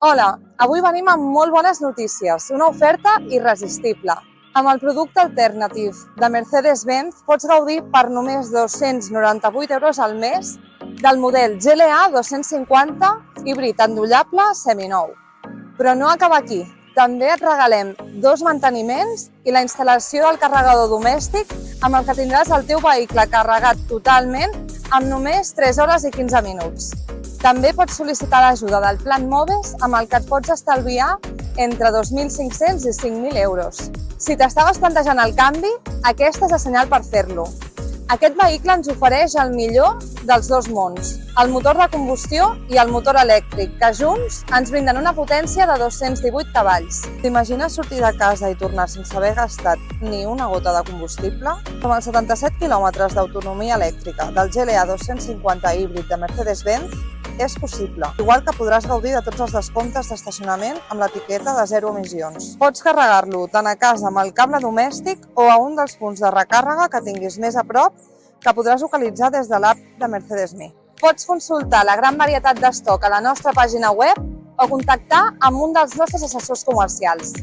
Hola, avui venim amb molt bones notícies, una oferta irresistible. Amb el producte alternatiu de Mercedes-Benz pots gaudir per només 298 € al mes del model GLA 250 híbrid endollable seminou. Però no acaba aquí. També et regalem 2 manteniments i la instal·lació del carregador domèstic amb el que tindràs el teu vehicle carregat totalment en només 3 hores i 15 minuts. També pots sol·licitar l'ajuda del Plan Moves amb el que et pots estalviar entre 2.500 i 5.000 euros. Si t'estaves plantejant el canvi, aquesta és el senyal per fer-lo. Aquest vehicle ens ofereix el millor dels dos mons, el motor de combustió i el motor elèctric, que junts ens brinden una potència de 218 cavalls. T'imagines sortir de casa i tornar sense haver gastat ni una gota de combustible? Amb els 77 quilòmetres d'autonomia elèctrica del GLA 250 híbrid de Mercedes-Benz, és possible, igual que podràs gaudir de tots els descomptes d'estacionament amb l'etiqueta de 0 emissions. Pots carregar-lo tant a casa amb el cable domèstic o a un dels punts de recàrrega que tinguis més a prop que podràs localitzar des de l'app de Mercedes-Me. Pots consultar la gran varietat d'estoc a la nostra pàgina web o contactar amb un dels nostres assessors comercials.